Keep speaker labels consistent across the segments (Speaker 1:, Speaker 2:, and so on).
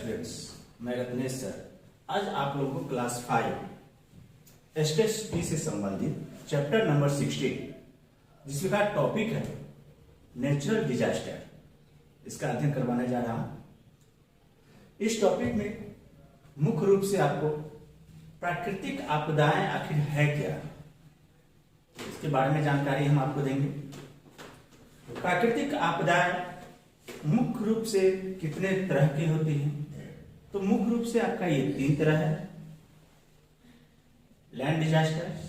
Speaker 1: Students, मैं Ratnesh sir आज आप लोगों को क्लास 5 एसटीएसटी से संबंधित चैप्टर नंबर 16 जिसका टॉपिक है नेचुरल डिजास्टर, इसका अध्ययन करवाने जा रहा हूं। इस टॉपिक में मुख्य रूप से आपको प्राकृतिक आपदाएं आखिर है क्या, इसके बारे में जानकारी हम आपको देंगे। प्राकृतिक आपदाएं मुख्य रूप से कितने तरह की होती हैं? तो मुख्य रूप से आपका ये 3 तरह है: land disasters,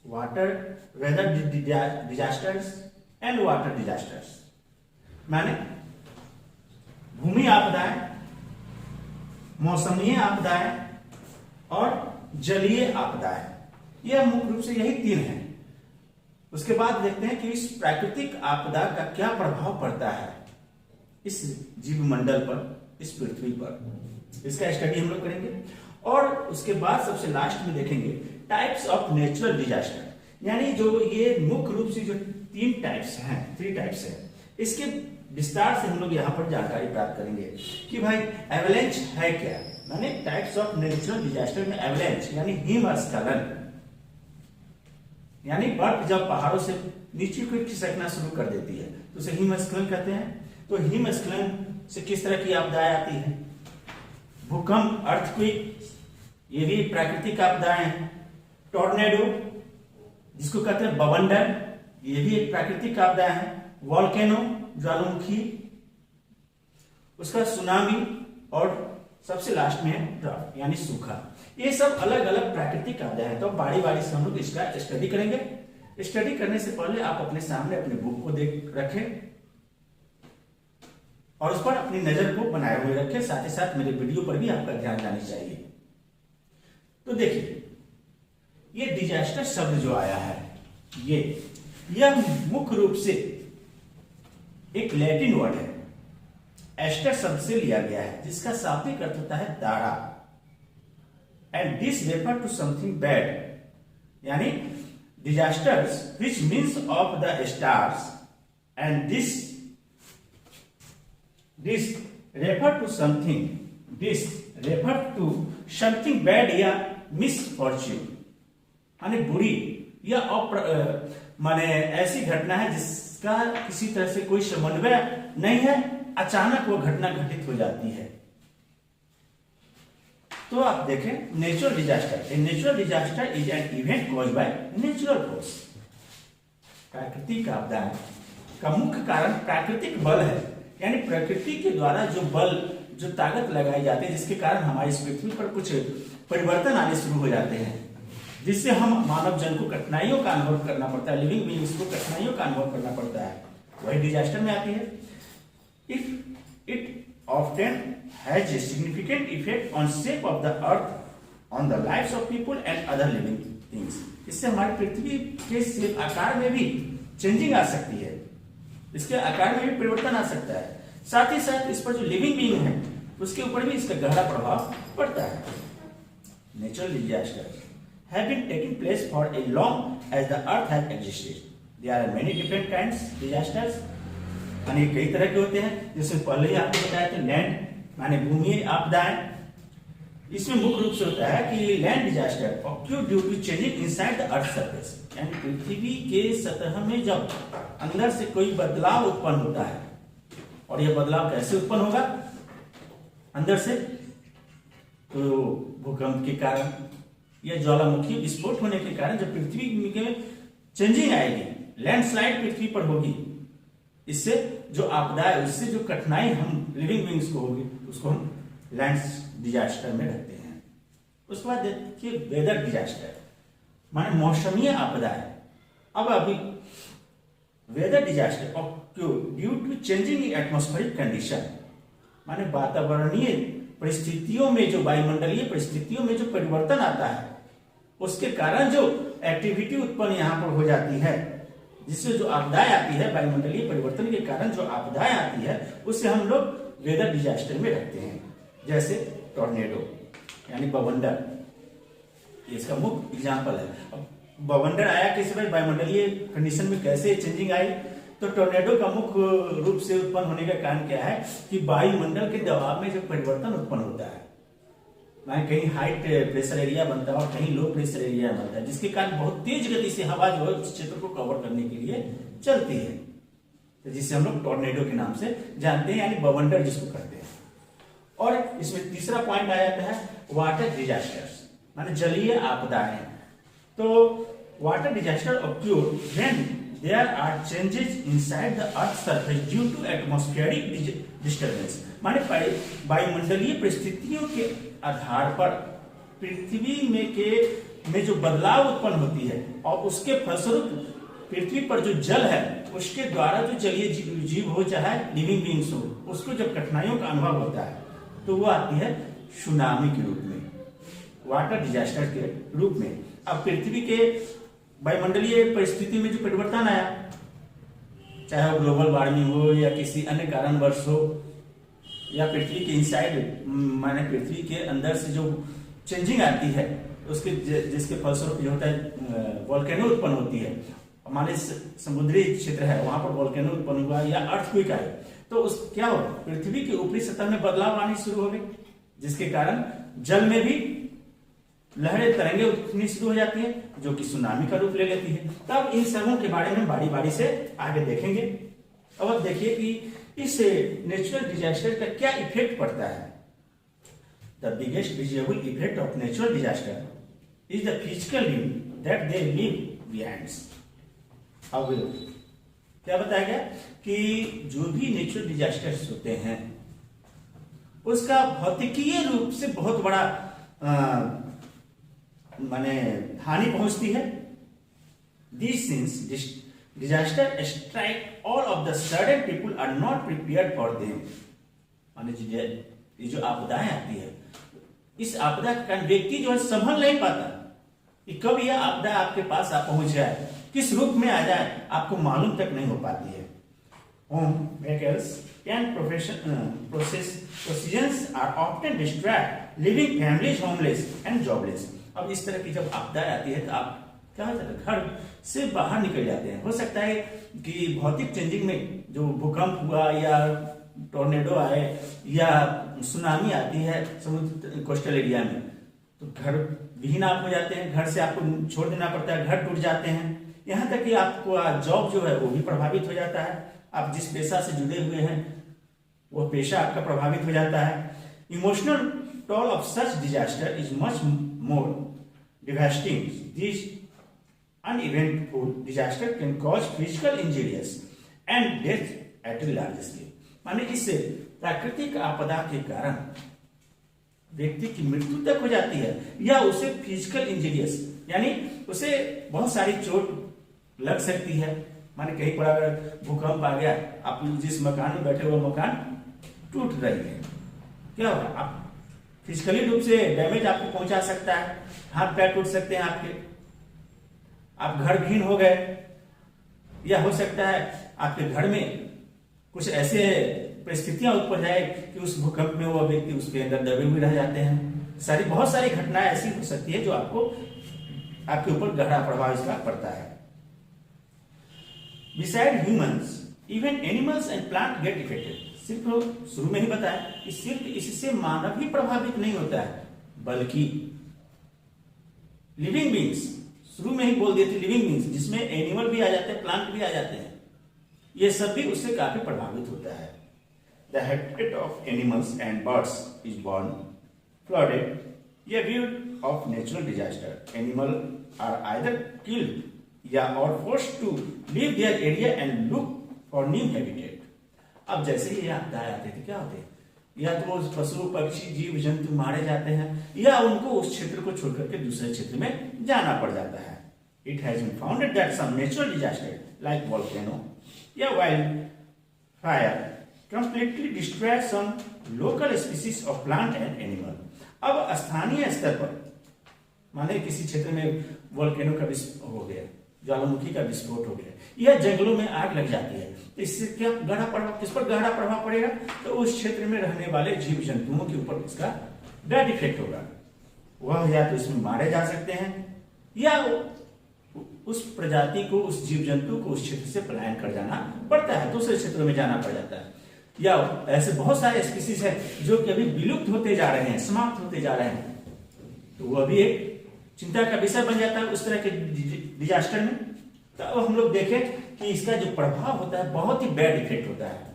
Speaker 1: water weather disasters and water disasters. माने भूमि आपदाएं, मौसमीय आपदाएं और जलीय आपदाएं। यह मुख्य रूप से यही 3 हैं। उसके बाद देखते हैं कि इस प्राकृतिक आपदा का क्या प्रभाव पड़ता है इस जीव मंडल पर, इस पृथ्वी पर। इसका स्टडी हम लोग करेंगे। और उसके बाद सबसे लास्ट में देखेंगे टाइप्स ऑफ नेचुरल डिजास्टर, यानी जो ये मुख्य रूप से जो 3 टाइप्स हैं, इसके विस्तार से हम लोग यहाँ पर जानकारी प्राप्त करेंगे कि भाई एवलेंच है क्या। माने टाइप्स ऑफ नेचुरल डिजास्टर में एवलेंच यानी हिमस्खलन, यानी बर्फ जब पहाड़ों से नीचे को खिसकना शुरू कर देती है तो उसे हिमस्खलन कहते हैं। तो हिमस्खलन से किस तरह की आपदाएं आती हैं? भूकंप, अर्थक्वेक, ये भी प्राकृतिक आपदाएं हैं। टॉर्नेडो जिसको कहते हैं बवंडर, ये भी एक प्राकृतिक आपदा है। वॉल्केनो, ज्वालामुखी, उसका सुनामी और सबसे लास्ट में है ड्राफ्ट यानी सूखा। ये सब अलग अलग प्राकृतिक आपदाएं हैं। तो बारी बारी से हम लोग इसका स्टडी करेंगे। स्टडी करने से पहले आप अपने सामने अपने बुक को देख रखें और उस पर अपनी नजर को बनाए हुए रखें। साथ ही साथ मेरे वीडियो पर भी आपका ध्यान जाना चाहिए। तो देखिए, ये डिजास्टर शब्द जो आया है यह मुख्य रूप से एक लैटिन वर्ड है, एस्टर शब्द से लिया गया है, जिसका शाब्दिक अर्थ होता है दाड़ा। And this refer to something bad, यानी disasters which means of the stars and this refer to something bad या misfortune, यानी बुरी या माने ऐसी घटना है जिसका किसी तरह से कोई समन्वय नहीं है, अचानक वो घटना घटित हो जाती है। तो आप देखें natural disaster. A natural disaster is an event caused by natural force. प्राकृतिक आपदाएं का मुख्य कारण प्राकृतिक बल है, यानी प्रकृति के द्वारा जो बल, जो ताकत लगाई जाती है, जिसके कारण हमारी इस पृथ्वी पर कुछ परिवर्तन आने शुरू हो जाते हैं, जिससे हम मानव जन को कठिनाइयों का अनुभव करना पड़ता है, लिविंग बीइंग्स को कठिनाइयों का अनुभव करना पड़ता है। वही डिजास्टर में आती है। If it often has a significant effect on shape of the earth, on the lives of people and other living things. इससे हमारी पृथ्वी के शेप, आकार में भी चेंजिंग आ सकती है, इसके आकार में भी परिवर्तन आ सकता है। साथ ही साथ इस पर जो लिविंग बीइंग है उसके ऊपर भी इसका गहरा प्रभाव पड़ता है। Natural disasters have been taking place for a long as the earth has existed. There are many different kinds disasters, यानी कई तरह के होते हैं। जैसे पहले ही आपको बताया था लैंड माने भूमि आपदाएं। इसमें मुख्य रूप से होता है कि land disaster occur due to changing inside the earth surface, यानी पृथ्वी के सतह में जब अंदर से कोई बदलाव उत्पन्न होता है। और यह बदलाव कैसे उत्पन्न होगा अंदर से? तो भूकंप के कारण या ज्वालामुखी विस्फोट होने के कारण जब पृथ्वी में चेंजिंग आएगी, लैंडस्लाइड पृथ्वी पर होगी, इससे जो आपदा है, उससे जो कठिनाई हम लिविंग बीइंग्स को होगी, उसको हम लैंड डिजास्टर में रखते हैं। उसके बाद देखिए वेदर डिजास्टर माने मौसमीय आपदा है। अब अभी weather disaster due to changing atmospheric condition, माने वातावरणीय परिस्थितियों में, जो वायुमंडलीय परिस्थितियों में जो परिवर्तन आता है, उसके कारण जो एक्टिविटी उत्पन्न यहाँ पर हो जाती है, जिससे जो आपदाएं आती है, वायुमंडलीय परिवर्तन के कारण जो आपदाएं आती है, उससे हम लोग वेदर डिजास्टर में रखते हैं। जैसे टॉर्नेडो यानी बवंडर, इसका मुख्य एग्जाम्पल है। अब बवंडर आया कैसे भाई? वायुमंडलीय कंडीशन में कैसे चेंजिंग आई? तो टोर्नेडो का मुख्य रूप से उत्पन्न होने का कारण क्या है कि वायुमंडल के दबाव में जो परिवर्तन उत्पन्न होता है, माने कहीं हाई प्रेशर एरिया बनता है और कहीं लो प्रेशर एरिया बनता है, जिसके कारण बहुत तेज गति से हवा जो है उस क्षेत्र को कवर करने के लिए चलती है, तो जिसे हम लोग टोर्नेडो के नाम से जानते हैं, यानी बवंडर जिसको कहते हैं। और इसमें तीसरा पॉइंट आ जाता है वाटर डिजास्टर्स, माने जलीय आपदाएं। तो water disaster occur when there are changes inside the earth surface due to atmospheric disturbance, माने वायुमंडलीय परिस्थितियों के आधार पर पृथ्वी में जो बदलाव उत्पन्न होती है और उसके फलस्वरूप पृथ्वी पर जो जल है उसके द्वारा जो जलीय जीव हो चाहे लिविंग बींग्स हो, उसको जब कठिनाइयों का अनुभव होता है तो वो आती है सुनामी के रूप में, वाटर डिजास्टर के रूप में। अब पृथ्वी के वायुमंडलीय परिस्थिति में जो परिवर्तन आया, चाहे वो ग्लोबल वार्मिंग हो या किसी अन्य कारणवश हो, या पृथ्वी के इनसाइड माने पृथ्वी के अंदर से जो चेंजिंग आती है उसके जिसके फलस्वरूप जो होता है वोल्केनो उत्पन्न होती है, हमारे समुद्री क्षेत्र है वहां पर वोल्केनो उत्पन्न हुआ या अर्थक्वेक आए, तो उस क्या हो पृथ्वी के ऊपरी सतह में बदलाव आने शुरू हो गए, जिसके कारण जल में भी लहरें तरंगे उठनी शुरू हो जाती है जो कि सुनामी का रूप ले लेती है। तब इन सबों के बारे में बारी बारी से आगे देखेंगे। अब देखिए कि इस नेचुरल डिजास्टर का क्या इफेक्ट पड़ता है। The biggest visible effect of natural disaster is the physical live that they live behind. अब क्या बताया गया कि जो भी नेचुरल डिजास्टर्स होते हैं उसका भौतिकीय रूप से बहुत बड़ा माने हानि पहुंचती है। This since disaster strike all of the sudden people are not prepared for them, माने ये जो आपदाएं आती है इस आपदा के कारण व्यक्ति जो है संभल नहीं पाता कि कब यह आपदा आपके पास पहुंच जाए, किस रूप में आ जाए आपको मालूम तक नहीं हो पाती है। Home makers and procedures are often distract living families homeless and jobless. अब इस तरह की जब आपदा आती है तो आप क्या होता है घर से बाहर निकल जाते हैं। हो सकता है कि भौतिक चेंजिंग में जो भूकंप हुआ या टोर्नेडो आए या सुनामी आती है समुद्र कोस्टल एरिया में, तो घर विहीन आप हो जाते हैं, घर से आपको छोड़ देना पड़ता है, घर टूट जाते हैं, यहाँ तक कि आपको जॉब जो है वो भी प्रभावित हो जाता है। आप जिस पेशा से जुड़े हुए हैं वो पेशा आपका प्रभावित हो जाता है। Emotional toll of such disaster is much more devastating. This uneventful disaster can cause physical injuries and death at a large scale, माने इससे प्राकृतिक आपदा के कारण व्यक्ति की मृत्यु तक हो जाती है या उसे फिजिकल इंजरीज यानी उसे बहुत सारी चोट लग सकती है। माने कहीं पर अगर भूकंप आ गया, आप जिस मकान में बैठे हुए मकान टूट रही है, क्या होगा आप फिजिकली रूप से डैमेज आपको पहुंचा सकता है, हाथ पैर टूट सकते हैं आपके, आप घर विहीन हो गए, या हो सकता है आपके घर में कुछ ऐसे परिस्थितियां उत्पन्न जाए कि उस भूकंप में वो व्यक्ति उसके अंदर दबे हुए रह जाते हैं। बहुत सारी घटनाएं ऐसी हो सकती है जो आपके ऊपर गहरा प्रभाव इसका पड़ता है। Beside humans, even animals and plants get affected. सिर्फ शुरू में ही बताया कि सिर्फ इससे मानव ही प्रभावित नहीं होता है, बल्कि लिविंग बींग्स, शुरू में ही बोल दिए थे लिविंग बींग्स, जिसमें एनिमल भी आ जाते हैं, प्लांट भी आ जाते हैं, ये सब भी उससे काफी प्रभावित होता है। The habitat of animals and birds is born flooded, a result of natural disaster. Animals are either killed or forced to leave their area and look for new habitat. अब जैसे ही आपदाएं आते थे क्या होते हैं, या तो पशु पक्षी जीव जंतु मारे जाते हैं या उनको उस क्षेत्र को छोड़कर के दूसरे क्षेत्र में जाना पड़ जाता है। It has been found that some natural disaster like volcano या wild fire completely destroy some local species of plant and animal. अब स्थानीय स्तर पर माने किसी क्षेत्र में वोल्केनो का हो गया, ज्वालामुखी का विस्फोट हो गया या जंगलों में आग लग जाती है, तो इससे क्या गहरा प्रभाव, किस पर गहरा प्रभाव पड़ेगा, तो उस क्षेत्र में रहने वाले जीव जंतुओं के ऊपर इसका बैड इफेक्ट होगा। वह या तो इसमें मारे जा सकते हैं या उस प्रजाति को, उस जीव जंतु को उस क्षेत्र से पलायन कर जाना पड़ता है, दूसरे क्षेत्रों में जाना पड़ जाता है। या ऐसे बहुत सारे स्पीसीज है जो कि अभी विलुप्त होते जा रहे हैं, समाप्त होते जा रहे हैं, तो वो अभी एक चिंता का विषय बन जाता है उस तरह के डिजास्टर में। तो अब हम लोग देखें कि इसका जो प्रभाव होता है बहुत ही बैड इफेक्ट होता है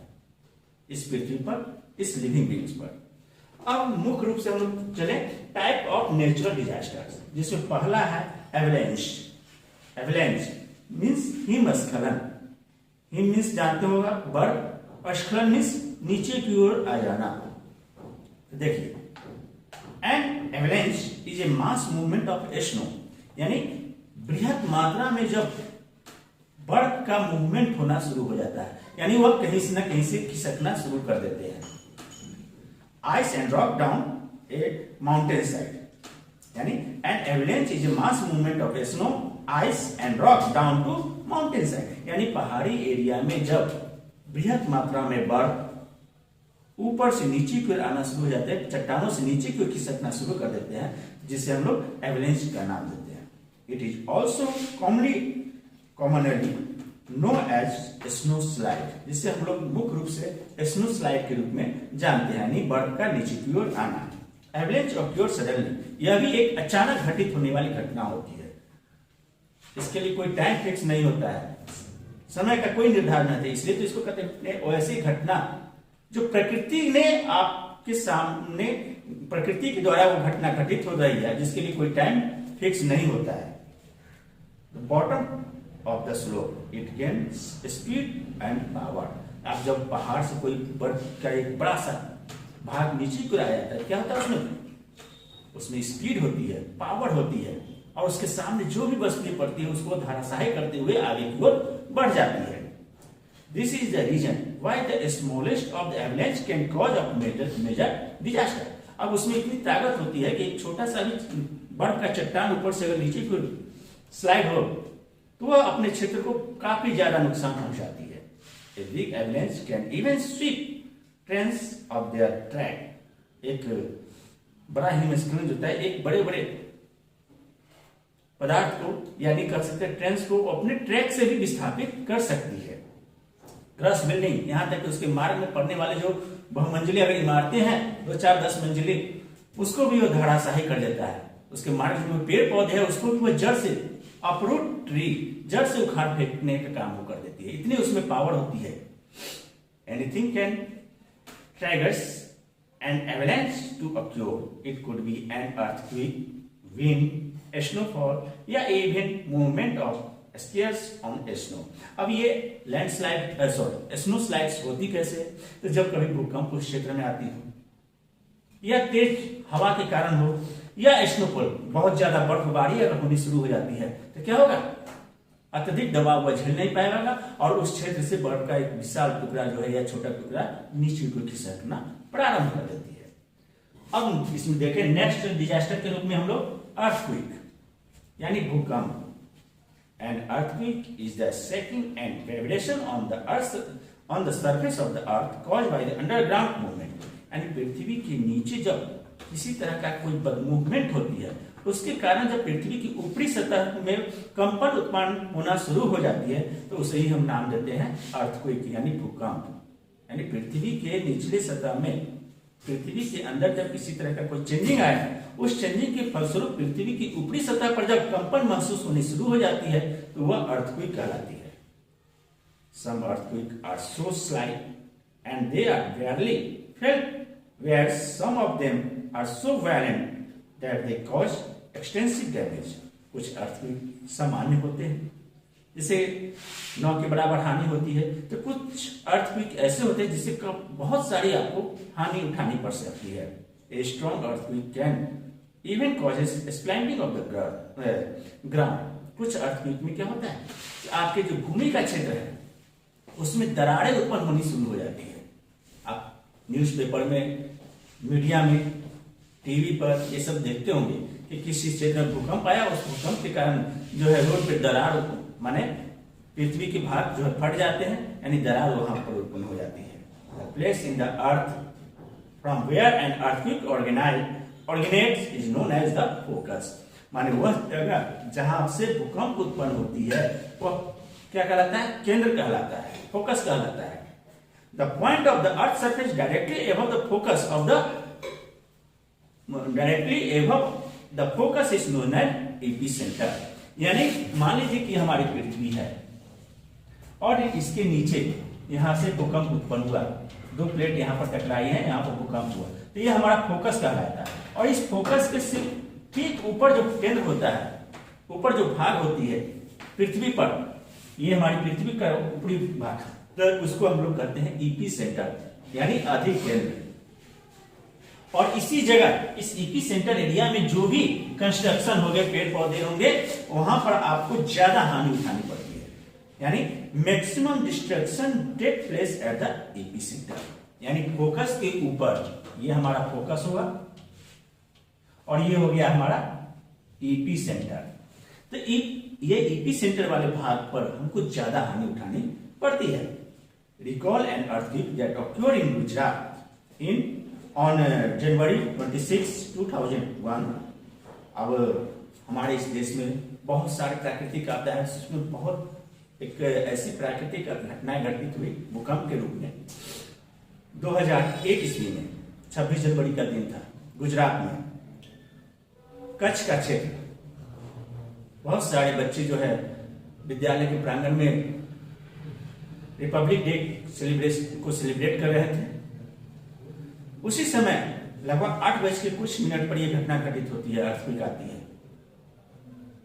Speaker 1: इस पृथ्वी पर, इस लिविंग बीइंग्स पर। अब मुख्य रूप से हम लोग चले टाइप ऑफ नेचुरल डिजास्टर्स, जिसमें पहला है एवलेंच। एवलेंच मीन्स हिमस्खलन। हिम मीन्स जानते होगा बर्फ, और स्खलन मीन्स नीचे की ओर आ जाना। देखिए, and avalanche is a mass movement of snow, यानी बृहत मात्रा में जब बर्फ का मूवमेंट होना शुरू हो जाता है, यानी वह कहीं से न कहीं से खिसकना शुरू कर देते हैं। Ice and rock down a mountain side, यानी an avalanche is a mass movement of snow, ice and rock down to mountain side, यानी पहाड़ी एरिया में जब बृहत मात्रा में बर्फ ऊपर से नीचे की ओर आना शुरू हो जाते हैं, चट्टानों से नीचे की ओर खिसकना शुरू कर देते हैं, जिसे हम लोग एवलेंच का नाम देते हैं। It is also commonly known as snow slide, जिसे हम लोग मुख्य रूप से स्नो स्लाइड के रूप में जानते हैं, यानी बर्फ का नीचे की ओर आना। एवलेंच ऑक्योर सडनली, यह भी एक अचानक घटित होने वाली घटना होती है। इसके लिए कोई टाइम फिक्स नहीं होता है, समय का कोई निर्धारण नहीं है, इसलिए तो इसको कहते हैं ऐसी घटना जो प्रकृति ने आपके सामने, प्रकृति के द्वारा वो घटना घटित हो रही है, जिसके लिए कोई टाइम फिक्स नहीं होता है। Bottom of the slope it gains speed and power. आप जब पहाड़ से कोई बर्फ का एक बड़ा सा भाग नीचे को आ जाता है, क्या होता है उसमें स्पीड होती है, पावर होती है, और उसके सामने जो भी वस्तुएं पड़ती है उसको धराशायी करते हुए आगे की ओर बढ़ जाती है। This is the reason why the smallest of the avalanche can cause a major disaster. अब उसमें इतनी ताकत होती है कि एक छोटा सा भी बर्फ का चट्टान ऊपर से अगर नीचे की स्लाइड हो तो वह अपने क्षेत्र को काफी ज्यादा नुकसान पहुंचाती है। A big avalanche can even sweep trains of their track. एक बड़ा हिमस्खलन जो होता है एक बड़े बड़े पदार्थ को, यानी कर सकते हैं ट्रेन्स को, अपने ट्रैक से भी विस्थापित कर सकती है। क्रश बिल्डिंग, यहां तक कि उसके मार्ग में पड़ने वाले जो बहुमंजिले अगर इमारतें हैं, 2, 4, 10 मंजिले, उसको भी वो धराशायी कर देता है। उसके मार्ग में पेड़ पौधे हैं उसको भी वो जड़ से, अपरूट ट्री, जड़ से उखाड़ फेंकने का काम वो कर देती है, इतनी उसमें पावर होती है। Anything can triggers an avalanche to occur. It could be an earthquake, wind, snowfall या even movement of skiers on snow. अब ये लैंडस्लाइड, स्नो स्लाइड्स होती कैसे? तो जब कभी भूकंप उस क्षेत्र में आती हो, या तेज हवा के कारण हो, या स्नोफॉल, बहुत ज्यादा बर्फबारी अगर होनी शुरू हो जाती है, तो क्या होगा? अत्यधिक दबाव वह झेल नहीं पाएगा और उस क्षेत्र से बर्फ का एक विशाल टुकड़ा जो है या छोटा टुकड़ा नीचे को खिसकना प्रारंभ कर देती है। अब इसमें देखें नेक्स्ट डिजास्टर के रूप में हम लोग अर्थक्वेक, यानी भूकंप। An earthquake is the shaking and vibration on the surface of the earth caused by the underground movement. यानी पृथ्वी के नीचे जब किसी तरह का कोई मूवमेंट होती है, उसके कारण जब पृथ्वी की ऊपरी सतह में कंपन उत्पन्न होना शुरू हो जाती है, तो उसे ही हम नाम देते हैं अर्थक्वेक, यानी भूकंप। यानी पृथ्वी के निचले सतह में, पृथ्वी के अंदर जब किसी तरह का कोई चेंजिंग आया, उस चेंजिंग के फलस्वरूप पृथ्वी की ऊपरी सतह पर जब कंपन महसूस होनी शुरू हो जाती है, तो वह अर्थक्वेक कहलाती है। Some earthquakes are so slight and they are barely felt, where some of them are so violent that they cause extensive damage. कुछ अर्थक्वेक सामान्य होते हैं, जिसे 9 के बराबर हानि होती है, तो कुछ अर्थक्वेक ऐसे होते हैं जिससे बहुत सारी आपको हानि उठानी पड़ सकती है। A strong earthquake can even causes splinting of the ground. कुछ अर्थक्वेक में क्या होता है कि आपके जो भूमि का क्षेत्र है उसमें दरारें उत्पन्न होनी शुरू हो जाती है। आप न्यूज़पेपर में, मीडिया में, टीवी पर ये सब देखते होंगे कि किसी क्षेत्र में भूकंप आया, उस भूकंप के कारण जो है रोड पे दरार, माने पृथ्वी के भाग जो है फट जाते हैं, यानी दरार वहां पर उत्पन्न हो जाती है। The place in the earth from where an earthquake originates is known as the focus. माने वह जगह जहां से भूकंप उत्पन्न होती है वह क्या कहलाता है? केंद्र कहलाता है, फोकस कहलाता है। The point of the earth surface directly above the focus of the focus is known as epicentre. यानी मान लीजिए कि हमारी पृथ्वी है और इसके नीचे यहां से भूकंप उत्पन्न हुआ, दो प्लेट यहां पर टकराई है, यहां पर भूकंप हुआ, तो ये हमारा फोकस कहलाता है। और इस फोकस के सिर्फ ठीक ऊपर जो केंद्र होता है, ऊपर जो भाग होती है पृथ्वी पर, ये हमारी पृथ्वी का ऊपरी भाग, तो उसको हम लोग कहते हैं ईपी सेंटर, यानी अधिक केंद्र। और इसी जगह इस ईपी सेंटर एरिया में जो भी कंस्ट्रक्शन हो गए, पेड़ पौधे होंगे, वहां पर आपको ज्यादा हानि उठानी पड़ती है। यानी maximum destruction take place at the epicentre, यानी फोकस के ऊपर, ये हमारा फोकस होगा और ये हो गया हमारा ईपी सेंटर। तो ये ईपी सेंटर वाले भाग पर हमको ज्यादा हानि उठानी पड़ती है। Recall an earthquake that occurred in Gujarat on January 26, 2001। अब हमारे इस देश में बहुत सारे प्राकृतिक आपदा है, उसमें बहुत एक ऐसी प्राकृतिक घटनाएं घटित हुई भूकंप के रूप में। 2001 ईस्वी में 26 जनवरी का दिन था, गुजरात में कच्छ का क्षेत्र, बहुत सारे बच्चे जो है विद्यालय के प्रांगण में रिपब्लिक डे को सेलिब्रेट कर रहे थे। उसी समय लगभग 8 बज कुछ मिनट पर यह घटना घटित होती है, अर्थक्वेक आती है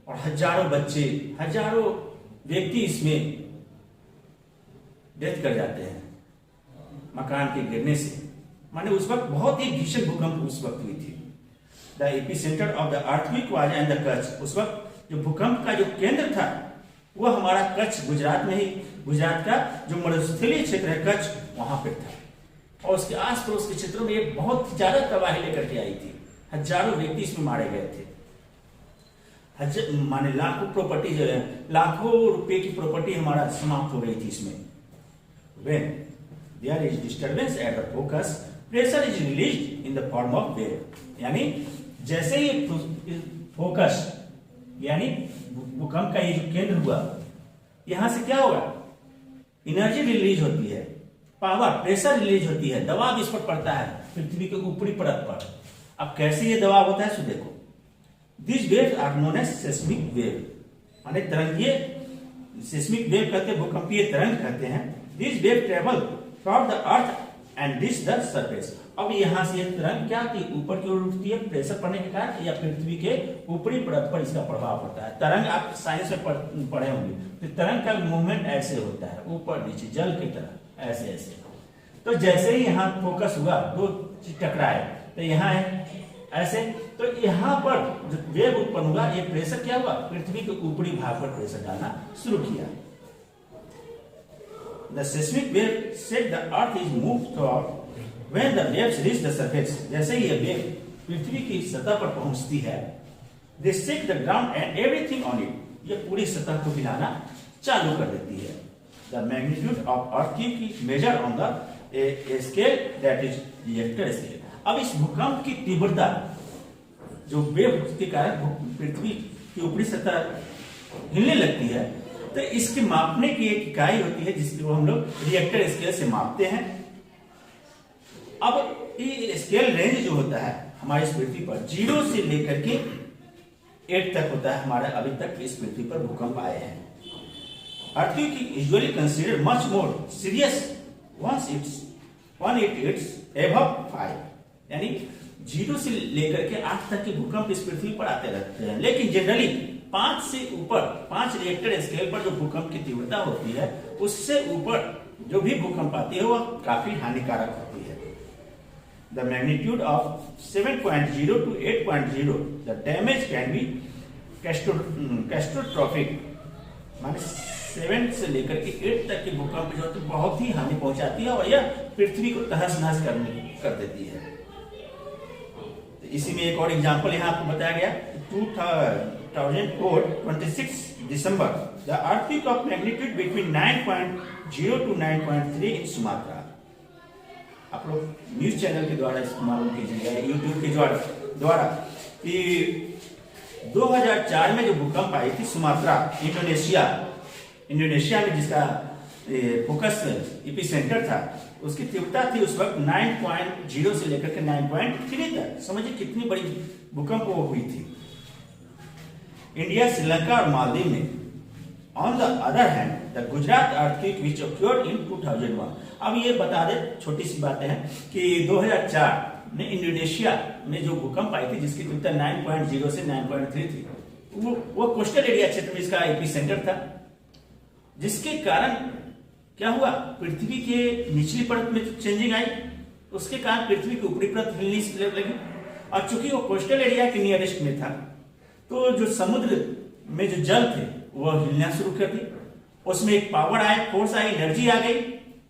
Speaker 1: और हजारों बच्चे, हजारों व्यक्ति इसमें डेथ कर जाते हैं मकान के गिरने से। माने उस वक्त बहुत ही भीषण भूकंप उस वक्त हुई थी। The epicentre of the earthquake was at the Kutch. उस वक्त जो भूकंप का जो केंद्र था वह हमारा कच्छ, गुजरात में ही, गुजरात का जो मरुस्थलीय क्षेत्र है कच्छ, वहां पर था। और उसके आस पड़ोस के क्षेत्रों में ये बहुत ज्यादा तबाही लेकर के आई थी। हजारों व्यक्ति इसमें मारे गए थे। माने लाखों प्रॉपर्टी जो है, लाखों रुपए की प्रॉपर्टी हमारा समाप्त हो गई थी इसमें। When there is disturbance at the focus, pressure is released in the form of wave। यानी जैसे ही फोकस यानी भूकंप का ये जो केंद्र हुआ, यहां से क्या होगा, एनर्जी रिलीज होती है, पावर, प्रेशर रिलीज होती है, दबाव इस पर पड़ता है पृथ्वी के ऊपरी परत पर। अब कैसे ये दबाव होता है सो देखो, this waves are known as seismic wave, माने तरंगीय, सेस्मिक वेव कहते हैं, भूकंपीय तरंग कहते हैं। This wave travel from the earth and reach the surface. अब यहां से यह तरंग क्या होती है, ऊपर की ओर उठती है प्रेशर पड़ने के कारण, या पृथ्वी के ऊपरी परत पर इसका प्रभाव पड़ता है। तरंग आप साइंस में पढ़े होंगे, तो तरंग का मूवमेंट ऐसे होता है, ऊपर नीचे, जल की तरह, ऐसे ऐसे। तो जैसे ही यहाँ फोकस हुआ, दो चीज टकराए, तो यहाँ है ऐसे, तो यहाँ पर जो वेव उत्पन्न हुआ, ये प्रेशर क्या हुआ, पृथ्वी के ऊपरी भाग पर प्रेशर डालना शुरू किया। The seismic wave said the earth is moved throughout when the waves reach the surface। जैसे ही ये वेव पृथ्वी की सतह पर पहुंचती है, they shake the ground and everything on it। ये पूरी सतह को हिलाना चालू कर देती है। The magnitude of earthquake is measured on the scale that is Richter scale। अब इस भूकंप की तीव्रता जो वेव के कारण पृथ्वी की ऊपरी सतह हिलने लगती है, तो इसके मापने की एक इकाई होती है जिसको हम लोग रिएक्टर स्केल से मापते हैं। अब ये स्केल रेंज जो होता है हमारी इस पृथ्वी पर 0 से लेकर के 8 तक होता है। हमारे अभी तक इस पृथ्वी पर भूकंप आए हैं। Earthquake is usually considered much more serious once it is above 5। यानी 0 से लेकर के 8 तक के भूकंप इस पृथ्वी पर आते रहते हैं, लेकिन जनरली 5 से ऊपर, 5 रिएक्टर स्केल पर जो भूकंप की तीव्रता होती है, उससे ऊपर जो भी भूकंप आती है वह काफी हानिकारक होती है। The magnitude of 7.0 to 8.0 the damage can be catastrophic. माने 7 से लेकर के 8 तक के भूकंप जो है बहुत ही हानि पहुंचाती है और यह पृथ्वी को तहस नहस कर देती है। तो इसी में एक और एग्जांपल यहाँ आपको बताया गया। 2004 26 December the earthquake of magnitude between 9.0 to 9.3 in Sumatra. आप लोग न्यूज चैनल के द्वारा इसको मालूम कीजिएगा, यूट्यूब के द्वारा कि 2004 में जो भूकंप आई थी सुमात्रा, इंडोनेशिया में, जिसका फोकस एपिसेंटर था, उसकी तीव्रता थी उस वक्त 9.0 से लेकर के 9.3 तक। समझिए कितनी बड़ी भूकंप वो हुई थी। इंडिया, श्रीलंका और मालदीव में on the other hand the Gujarat earthquake which occurred in 2001। अब ये बता दे, छोटी सी बातें हैं कि 2004 में इंडोनेशिया में जो भूकंप आई थी जिसकी तीव्रता 9.0 से 9.3 थी, वो कोस्टल एरिया क्षेत्र में इसका एपिसेंटर था, जिसके कारण क्या हुआ, पृथ्वी के निचली परत में चेंजिंग आई, उसके कारण पृथ्वी की ऊपरी परत हिलने लगी। और चूंकि वो कोस्टल एरिया के नियरेस्ट में था, तो जो समुद्र में जो जल थे वह हिलना शुरू कर दी, उसमें एक पावर आया, फोर्स आई, एनर्जी आ गई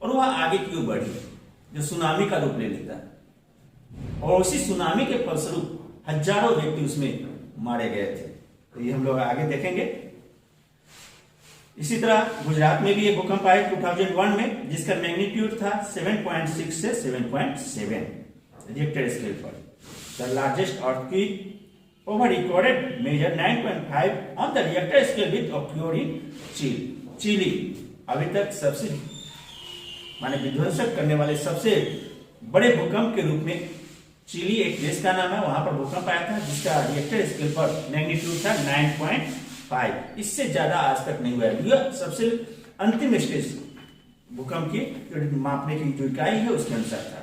Speaker 1: और वह आगे की ओर बढ़ी, जो सुनामी का रूप ले लेता। और उसी सुनामी के फलस्वरूप हजारों व्यक्ति उसमें मारे गए थे। तो ये हम लोग आगे देखेंगे। इसी तरह गुजरात में भी एक भूकंप आया 2001 में, जिसका मैग्नीट्यूड था 7.6 से 7.7 रिक्टर स्केल पर। The largest earthquake over recorded measure 9.5 on the Richter scale with occurred in Chile. अभी तक सबसे माने विध्वंसक करने वाले सबसे बड़े भूकंप के रूप में चिली एक देश का नाम है, वहां पर भूकंप आया था जिसका रिक्टर स्केल पर मैग्नीट्यूड था 9.5। इससे ज्यादा आज तक नहीं हुआ। यह सबसे अंतिम स्टेज भूकंप की जो मापने की जो इकाई है उसके अनुसार था।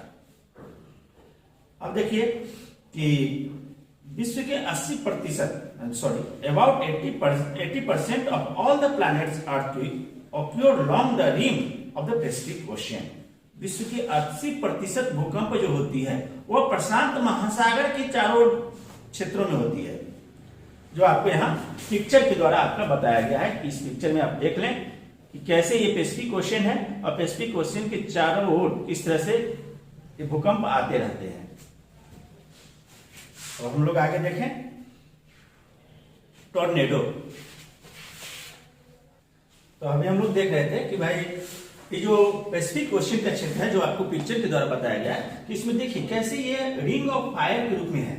Speaker 1: अब देखिए कि विश्व के 80% about 80% of all the planets earthquake occur long the rim of the Pacific Ocean. विश्व के 80% भूकंप जो होती है वह प्रशांत महासागर के चारों क्षेत्रों में होती है, जो आपको यहाँ पिक्चर के द्वारा आपका बताया गया है। इस पिक्चर में आप देख लें कि कैसे ये पैसिफिक ओशियन है और पैसिफिक ओशियन के चारों ओर किस तरह से ये भूकंप आते रहते हैं। और हम लोग आगे देखें, टॉर्नेडो। तो अभी हम लोग देख रहे थे कि भाई ये जो पैसिफिक ओशियन का क्षेत्र है, जो आपको पिक्चर के द्वारा बताया गया है, कि इसमें देखिए कैसे ये रिंग ऑफ फायर के रूप में है।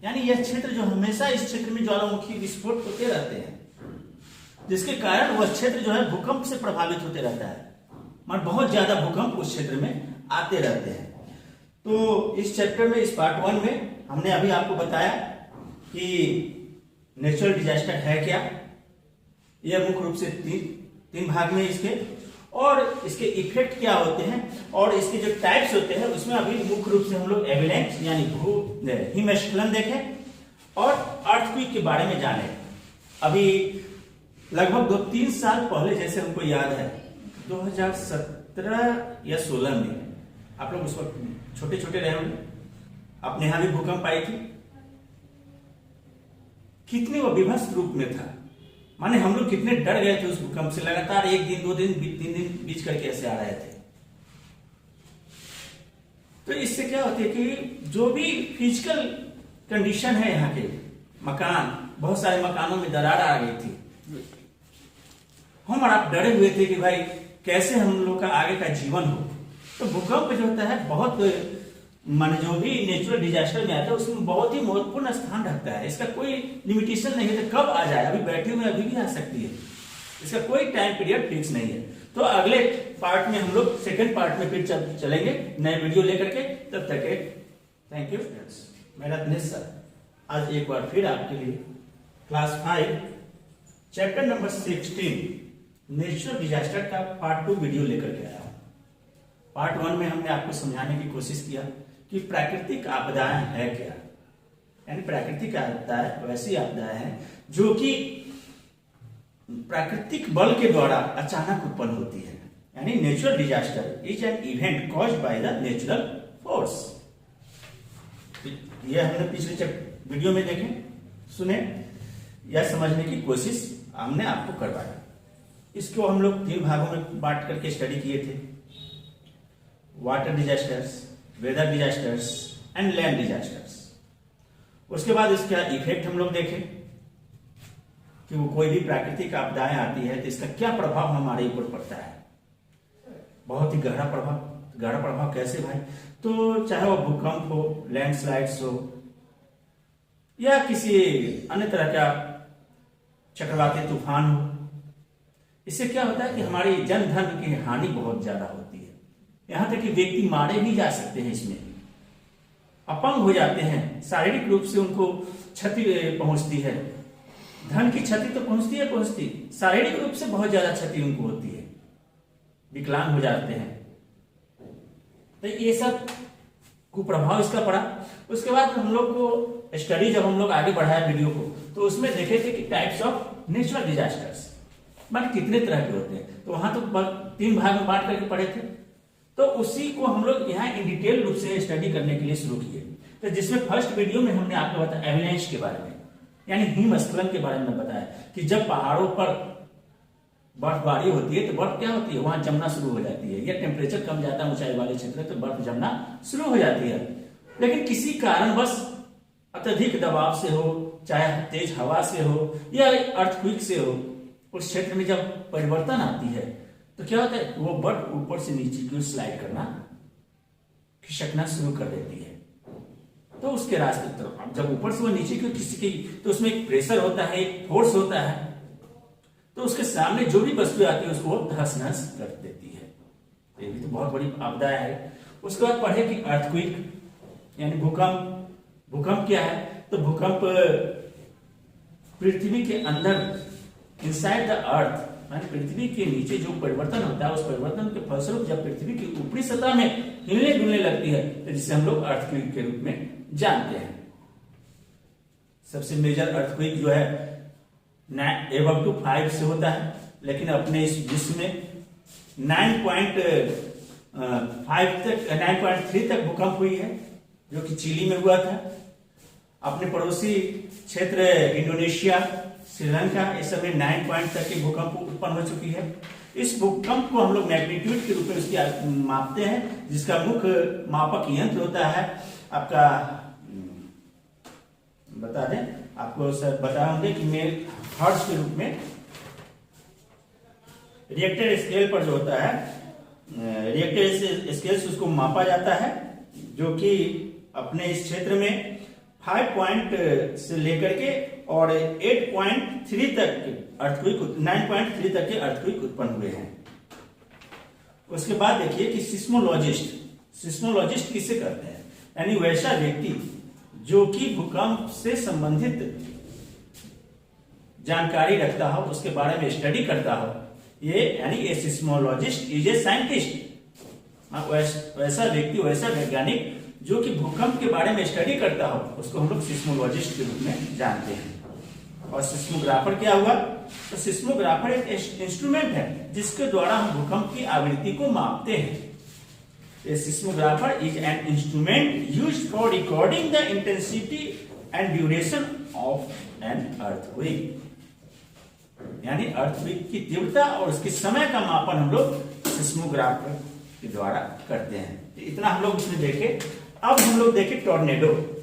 Speaker 1: यानी यह क्षेत्र जो हमेशा इस क्षेत्र में ज्वालामुखी विस्फोट होते रहते हैं, जिसके कारण वह क्षेत्र जो है भूकंप से प्रभावित होते रहता है। मतलब बहुत ज्यादा भूकंप उस क्षेत्र में आते रहते हैं। तो इस चैप्टर में, इस पार्ट 1 में हमने अभी आपको बताया कि नेचुरल डिजास्टर है क्या। यह मुख्य रूप से तीन भाग में इसके, और इसके इफेक्ट क्या होते हैं और इसके जो टाइप्स होते हैं, उसमें अभी मुख्य रूप से हम लोग एविडेंस यानी हिमस्खलन देखें और अर्थक्वेक के बारे में जाने। अभी लगभग 2-3 साल पहले, जैसे हमको याद है 2017 या 16 में, आप लोग उस वक्त छोटे छोटे रहे होंगे, अपने यहां भी भूकंप आई थी। कितने वो विभत्स रूप में था, माने हम लोग कितने डर गए थे उस भूकंप से। लगातार 1 दिन 2 दिन 3 दिन बीच करके ऐसे आ रहे थे। तो इससे क्या होती है कि जो भी फिजिकल कंडीशन है यहाँ के मकान, बहुत सारे मकानों में दरार आ गई थी। हम और आप डरे हुए थे कि भाई कैसे हम लोग का आगे का जीवन हो। तो भूकंप जो होता है बहुत माने जो भी नेचुरल डिजास्टर में आता है उसमें बहुत ही महत्वपूर्ण स्थान रखता है। इसका कोई लिमिटेशन नहीं है, कब आ जाए, अभी बैठे हुए अभी भी आ सकती है, इसका कोई टाइम पीरियड फिक्स नहीं है। तो अगले पार्ट में हम लोग सेकंड पार्ट में फिर चलेंगे नए वीडियो लेकर के। तब तक थैंक यू फ्रेंड्स। मेरा दिनेश सर आज एक बार फिर आपके लिए class 5 chapter number 16 natural disaster का पार्ट 2 वीडियो लेकर के आया हूं। पार्ट 1 में हमने आपको समझाने की कोशिश किया कि प्राकृतिक आपदाएं है क्या। यानी प्राकृतिक आपदाएं वैसी आपदाएं हैं जो कि प्राकृतिक बल के द्वारा अचानक उत्पन्न होती है। यानी natural disaster is an event caused by the natural force. यह हमने पिछले वीडियो में देखे, सुने या समझने की कोशिश हमने आपको करवाया। इसको हम लोग 3 भागों में बांट करके स्टडी किए थे, water disasters, weather disasters and land disasters. उसके बाद इसका इफेक्ट हम लोग देखें कि वो कोई भी प्राकृतिक आपदाएं आती है तो इसका क्या प्रभाव हमारे ऊपर पड़ता है। बहुत ही गहरा प्रभाव। गहरा प्रभाव कैसे भाई? तो चाहे वो भूकंप हो, लैंडस्लाइड्स हो, या किसी अन्य तरह का चक्रवाती तूफान हो, इससे क्या होता है कि हमारी जन धन की हानि बहुत ज्यादा होती है। यहां तक कि व्यक्ति मारे भी जा सकते हैं, इसमें अपंग हो जाते हैं, शारीरिक रूप से उनको क्षति पहुंचती है। धन की क्षति तो पहुंचती, शारीरिक रूप से बहुत ज्यादा क्षति उनको होती है, विकलांग हो जाते हैं। तो ये सब कुप्रभाव इसका पड़ा। उसके बाद हम लोग को स्टडी जब हम लोग आगे बढ़ाया वीडियो को, तो उसमें देखे थे कि टाइप्स ऑफ नेचुरल डिजास्टर्स मान कितने तरह के होते हैं। तो वहां तो 3 भाग में बांट करके पढ़े थे, तो उसी को हम लोग यहाँ इन डिटेल रूप से स्टडी करने के लिए शुरू किए। तो जिसमें फर्स्ट वीडियो में हमने आपको बताया एवलांच के बारे में, यानी हिमस्खलन के बारे में बताया कि जब पहाड़ों पर बर्फबारी होती है तो बर्फ क्या होती है, वहां जमना शुरू हो जाती है, या टेम्परेचर कम जाता है ऊंचाई वाले क्षेत्र में तो बर्फ जमना शुरू हो जाती है। लेकिन किसी कारणवश अत्यधिक दबाव से हो, चाहे तेज हवा से हो या अर्थक्वेक से हो, उस क्षेत्र में जब परिवर्तन आती है तो क्या होता है, वो बर्फ ऊपर से नीचे की ओर स्लाइड करना, खिसकना शुरू कर देती है। तो उसके रास्ते तरफ जब ऊपर से वो नीचे की ओर खिसकेगी तो उसमें एक प्रेशर होता है, एक फोर्स होता है, तो उसके सामने जो भी वस्तु आती है उसको वो तहस नहस कर देती है। ये भी तो बहुत बड़ी आपदा है। उसके बाद पढ़े कि अर्थक्वेक यानी भूकंप। भूकंप क्या है, तो भूकंप पृथ्वी के अंदर इनसाइड द अर्थ यानी पृथ्वी के नीचे जो परिवर्तन होता है, उस परिवर्तन के फलस्वरूप जब पृथ्वी की ऊपरी सतह में हिलने डुलने लगती है तो जिसे हम लोग अर्थक्वेक के रूप में जानते हैं। सबसे मेजर अर्थक्वेक जो है एबव टू 5 से होता है, लेकिन अपने इस विश्व में 9.3 तक भूकंप हुई है, जो कि चिली में हुआ था। अपने पड़ोसी क्षेत्र इंडोनेशिया, श्रीलंका, इस समय 9 पॉइंट तक की भूकंप उत्पन्न हो चुकी है। इस भूकंप को हम लोग मैग्नीट्यूड के रूप में उसकी मापते हैं, जिसका मुख्य मापक यंत्र होता है आपका, बता दें आपको सर बताएंगे कि मैं हर्ट्ज के रूप में रिएक्टर स्केल पर जो होता है, रिएक्टर स्केल से उसको मापा जाता है, जो कि अपने इस क्षेत्र में 5 पॉइंट से लेकर के और 8.3 तक अर्थक्वेक, 9.3 तक के अर्थक्वेक उत्पन्न हुए हैं। उसके बाद देखिए कि सिस्मोलॉजिस्ट किसे कहते हैं, यानी वैसा व्यक्ति जो कि भूकंप से संबंधित जानकारी रखता हो, उसके बारे में स्टडी करता हो, ये यानी ए सिस्मोलॉजिस्ट इज ए साइंटिस्ट। वैसा व्यक्ति, वैसा वैज्ञानिक जो कि भूकंप के बारे में स्टडी करता हो, उसको हम लोग सिस्मोलॉजिस्ट के रूप में जानते हैं। और सिस्मोग्राफर क्या हुआ, तो सिस्मोग्राफर एक इंस्ट्रूमेंट है जिसके द्वारा हम भूकंप की आवृत्ति को मापते हैं। A seismographer is an instrument used for recording the intensity and duration of an earthquake. यानी अर्थक्वेक की तीव्रता और उसके समय का मापन हम लोग सिस्मोग्राफर के द्वारा करते हैं। इतना हम लोग उसमें देखे। अब हम लोग देखें टॉर्नेडो,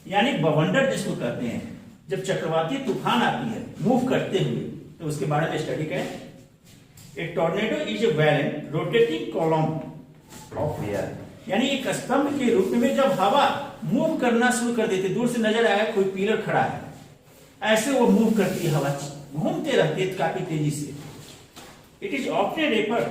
Speaker 1: यानी बवंडर जिसको कहते हैं। जब चक्रवाती तूफान आती है मूव करते हुए, तो उसके बारे में स्टडी करें। A tornado is a violent rotating column of air, यानी एक स्तंभ के रूप में जब हवा मूव करना शुरू कर देती, दूर से नजर आया कोई पिलर खड़ा है, ऐसे वो मूव करती है, हवा घूमते रहती है काफी तेजी से। It is often referred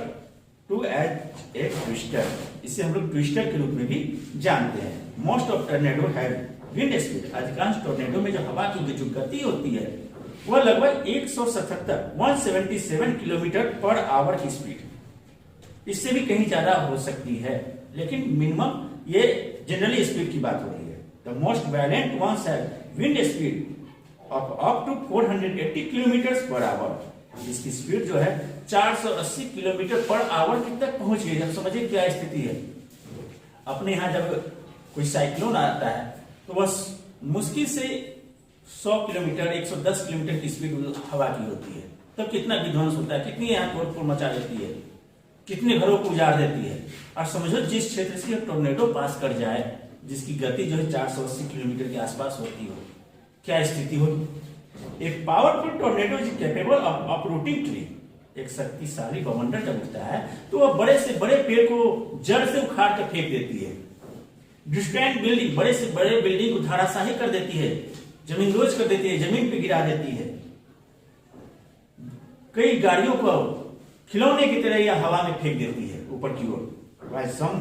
Speaker 1: to as a twister, इसे हम लोग ट्विस्टर के रूप में भी जानते हैं। Most of tornado have wind speed, अधिकांश टॉर्नेडो में जो हवा की जो गति होती है वह लगभग 177 किलोमीटर पर आवर की स्पीड, इससे भी कहीं ज्यादा हो सकती है, लेकिन मिनिमम ये जनरली स्पीड की बात हो रही है। The most violent ones have wind speed of up to 480 kilometre per hour, इसकी स्पीड जो है 480 किलोमीटर पर आवर तक पहुंच गई। अब समझिए क्या स्थिति है। अपने यहाँ जब कोई साइक्लोन आता है तो बस मुश्किल से 100 किलोमीटर 110 किलोमीटर की स्पीड हवा की होती है, तब कितना विध्वंस होता है, कितनी यहाँ तोड़फोड़ मचा देती है, कितने घरों को उजाड़ देती है। और समझो जिस क्षेत्र से टोर्नेडो पास कर जाए, जिसकी गति जो है 480 किलोमीटर के आसपास होती हो, क्या स्थिति होगी। एक powerful tornado is capable of uprooting tree, एक शक्तिशाली बवंडर जब उठता है तो वह बड़े से बड़े पेड़ को जड़ से उखाड़ कर फेंक देती है। डिस्ट्रॉइंग बिल्डिंग, बड़े से बड़े बिल्डिंग को धराशाही कर देती है। जमींदोज कर देती है, जमीन पे गिरा देती है। कई गाड़ियों को खिलौने की तरह या हवा में फेंक देती है ऊपर की ओर। While some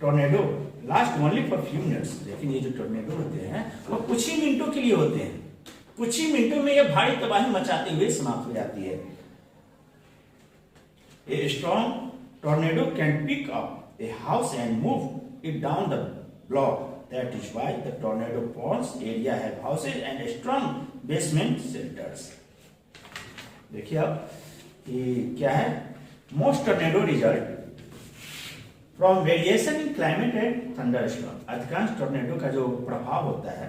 Speaker 1: tornado last only for few minutes, लेकिन ये जो टोर्नेडो होते हैं वो कुछ ही मिनटों के लिए होते हैं। कुछ ही मिनटों में ये भारी तबाही मचाते हुए समाप्त हो जाती है। A strong tornado can pick up a house and move it down the block. That is why the tornado forms area have houses and strong basement shelters. देखिए अब ये क्या है? Most tornado result from variation in climate and thunderstorm. अधिकांश tornado का जो प्रभाव होता है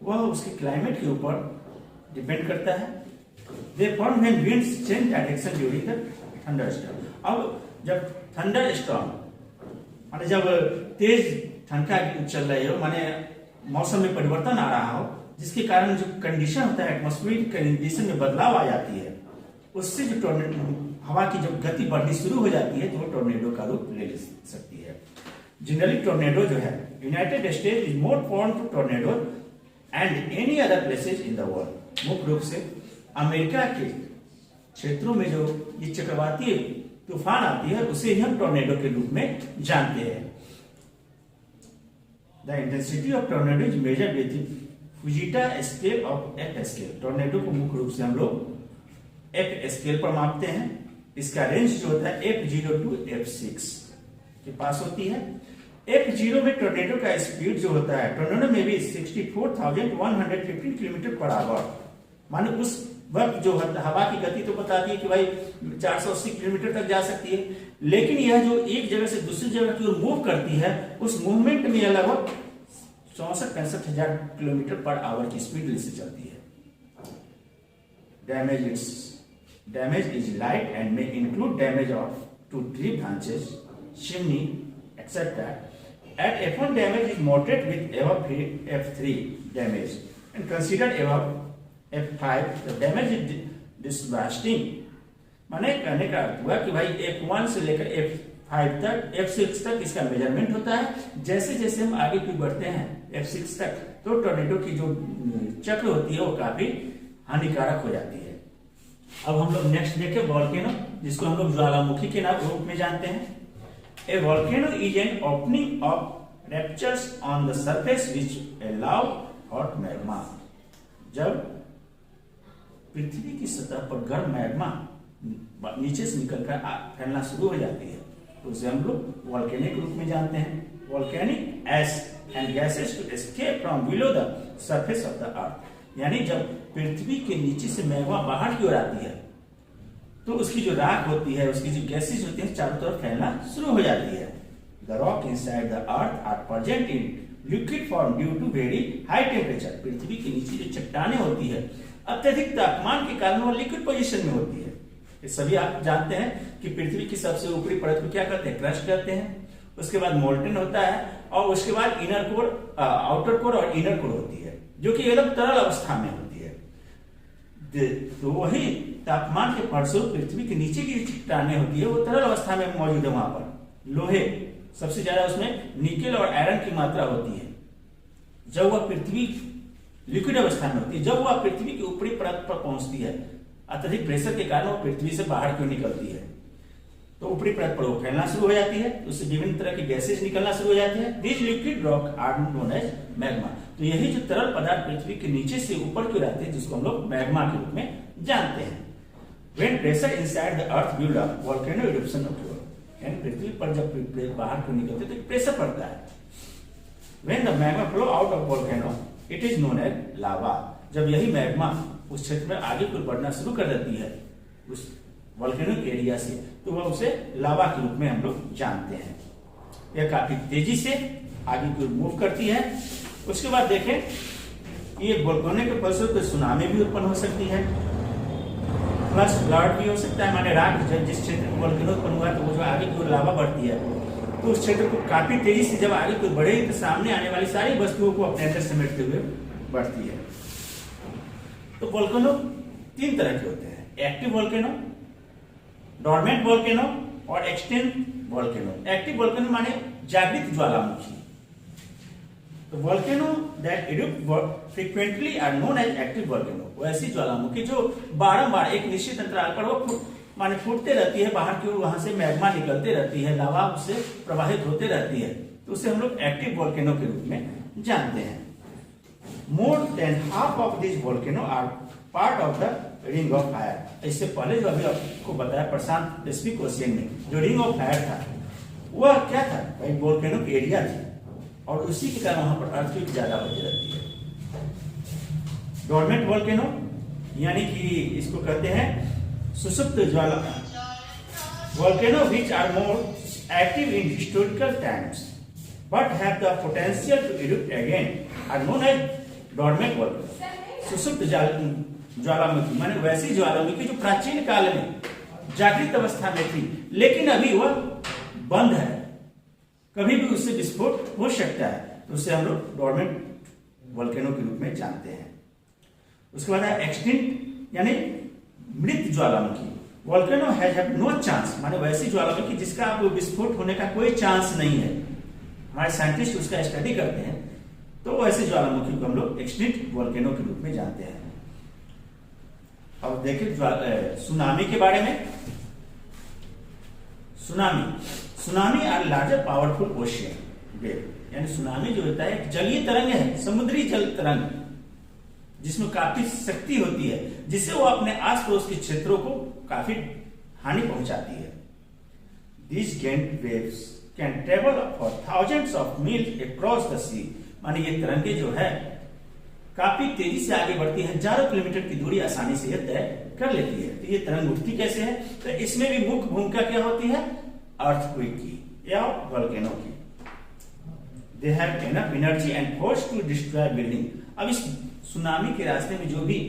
Speaker 1: वह उसके क्लाइमेट के ऊपर डिपेंड करता है। They form when winds change direction during the thunderstorm. अब जब थंडरस्टॉर्म माने जब तेज ठनका चल रही हो, माने मौसम में परिवर्तन आ रहा हो, जिसके कारण जो कंडीशन होता है एटमॉस्फेरिक कंडीशन में बदलाव आ जाती है, उससे जो हवा की जब गति बढ़नी शुरू हो जाती है तो वो टोर्नेडो का रूप ले सकती है। जनरली टोर्नेडो जो है United States is more prone to tornado and any other places in the world. मुख्य रूप से अमेरिका के क्षेत्रों में जो ये चक्रवाती तूफान आती है उसे हम टोर्नेडो के रूप में जानते हैं। The intensity of tornado is measured with Fujita scale of F scale. Tornado को मुख्य रूप से हम लोग एफ स्केल पर मापते हैं। इसका रेंज जो होता है F0 टू F6 के पास होती है। F0 में टोर्नेडो का स्पीड जो होता है टोर्नेडो में भी 64,115 किलोमीटर पर आवर। माने उस वक्त जो हवा की गति तो बताती है कि भाई 480 किलोमीटर तक जा सकती है, लेकिन यह जो एक जगह से दूसरी जगह की ओर मूव करती है उस मूवमेंट में लगभग 64-65 हजार किलोमीटर पर आवर की स्पीड से चलती है। Damage is light and may include damage to tree branches, chimney, etc. At F1 damage is moderate with above F3 damage and considered above F5 the damage is devastating। माने कहने का अर्थ हुआ कि भाई F1 से लेकर F5 तक F6 तक इसका मेजरमेंट होता है। जैसे जैसे हम आगे की बढ़ते हैं F6 तक तो टोर्नेडो की जो चक्र होती है वो काफी हानिकारक हो जाती है। अब हम लोग नेक्स्ट देखें वोल्केनो, जिसको हम लोग ज्वालामुखी के नाम रूप में जानते हैं। A volcano is an opening of ruptures on the surface which allow hot magma. जब पृथ्वी की सतह पर गर्म मैग्मा नीचे से निकलकर फैलना शुरू हो जाती है तो उसे हम लोग वोल्केनिक रूप में जानते हैं। Volcanic ash and gases to escape from below the surface of the earth. यानी जब पृथ्वी के नीचे से मैग्मा बाहर की ओर आती है तो उसकी जो राख होती है, उसकी जो गैसेस होती है चारों तरफ फैलना शुरू हो जाती है। The rock inside the earth are present in liquid form due to very high temperature. पृथ्वी के नीचे जो चट्टानें होती है अत्यधिक तापमान के कारण वो लिक्विड पोजीशन में होती है। ये सभी आप जानते हैं कि पृथ्वी की सबसे ऊपरी परत को क्या कहते हैं? क्रस्ट कहते हैं। उसके बाद मोल्टन होता है और उसके बाद इनर कोर, आउटर कोर और इनर कोर होती है जो कि एकदम तरल अवस्था में होती है। तो वही तापमान के फलस्वरूप पृथ्वी के नीचे की चट्टानें होती है वो तरल अवस्था में मौजूद है। वहां पर लोहे सबसे ज्यादा, उसमें निकेल और आयरन की मात्रा होती है। जब वह पृथ्वी लिक्विड अवस्था में होती है, जब वह पृथ्वी की ऊपरी परत पर पहुंचती है अत्यधिक प्रेशर के कारण वो पृथ्वी से बाहर क्यों निकलती है तो ऊपरी परत पर वो फैलना शुरू हो जाती है, उससे विभिन्न तरह की गैसेज निकलना शुरू हो जाती है। This liquid rock are known as magma. तो यही जो तरल पदार्थ पृथ्वी के नीचे से ऊपर क्यों आते हैं जिसको हम लोग मैग्मा के रूप में जानते हैं। When pressure inside the earth build up, volcano eruption occur। यानी पृथ्वी पर जब बाहर क्यों निकलते तो प्रेशर पड़ता है। When the magma flow out of volcano, it is known as lava। जब यही मैग्मा उस क्षेत्र में आगे को बढ़ना शुरू कर देती है उस वोल्केनिक एरिया से तो वह उसे लावा के रूप में हम लोग जानते हैं। यह काफी तेजी से आगे की ओर मूव करती है। उसके बाद देखें ये वोल्केनो के फलस्वरूप सुनामी भी उत्पन्न हो सकती है, प्लस फ्लड भी हो सकता है। माने रात जिस क्षेत्र में वोल्केनो उत्पन्न हुआ तो वो जो आगे की ओर लावा बढ़ती है तो उस क्षेत्र को काफी तेजी से जब आगे की ओर बढ़े तो सामने आने वाली सारी वस्तुओं को अपने अंदर समेटते हुए बढ़ती है। तो वोल्केनो तीन तरह के होते हैं, एक्टिव वोल्केनो, डोरमेंट वोल्केनो और एक्सटिंक्ट वोल्केनो। एक्टिव वोल्केनो माने जागृत ज्वालामुखी तो volcano that erupt frequently are known as active volcano. वैसी ज्वालामुखी जो बारंबार एक निश्चित अंतराल पर वो माने फूटते रहती है, बाहर की ओर वहां से मैग्मा निकलते रहती है, लावा उससे प्रवाहित होते रहती है, तो उसे हम लोग एक्टिव वोल्केनो के रूप में जानते हैं। More than half of this volcano are part of the ring of fire. इससे पहले जो अभी आपको बताया प्रशांत पैसिफिक ओशियन में जो रिंग ऑफ फायर था वह क्या था भाई, वोल्केनो की एरिया थी और उसी के कारण वहां पर अर्थक्वेक ज्यादा होती रहती है। डोरमेंट वोल्केनो यानी कि इसको कहते हैं सुषुप्त ज्वाला volcano which are more active in historical times but have the potential to erupt again are known as dormant volcano. सुषुप्त ज्वालामुखी माने वैसी ज्वालामुखी जो प्राचीन काल में जागृत अवस्था में थी लेकिन अभी वह बंद है, कभी भी उससे विस्फोट हो सकता है, तो उसे हम लोग डोरमेंट वोल्केनो के रूप में जानते हैं। उसके बाद है एक्सटिंक्ट यानी मृत ज्वालामुखी। वोल्केनो हैज नो चांस माने वैसी ज्वालामुखी जिसका अब विस्फोट होने का कोई चांस नहीं है। हमारे साइंटिस्ट उसका स्टडी करते हैं, तो वैसे ज्वालामुखी को हम लोग एक्सटिंक्ट वोल्केनो के रूप में जानते हैं। अब देखिए सुनामी के बारे में। Tsunami are larger powerful ocean wave, यानी सुनामी जो होता है जलीय तरंग है, समुद्री जल तरंग जिसमें काफी शक्ति होती है, जिससे वो अपने आस पड़ोस के क्षेत्रों को काफी हानि पहुंचाती है। These waves can travel for thousands of miles across the sea। माने ये तरंगे जो है काफी तेजी से आगे बढ़ती है, हजारों किलोमीटर की दूरी आसानी से तय कर लेती है। तो ये तरंग उठती कैसे है, तो इसमें भी मुख्य भूमिका क्या होती है, अर्थक्वेक की या वोल्केनो की। They have enough energy and force to destroy building। अब इस सुनामी के रास्ते में जो भी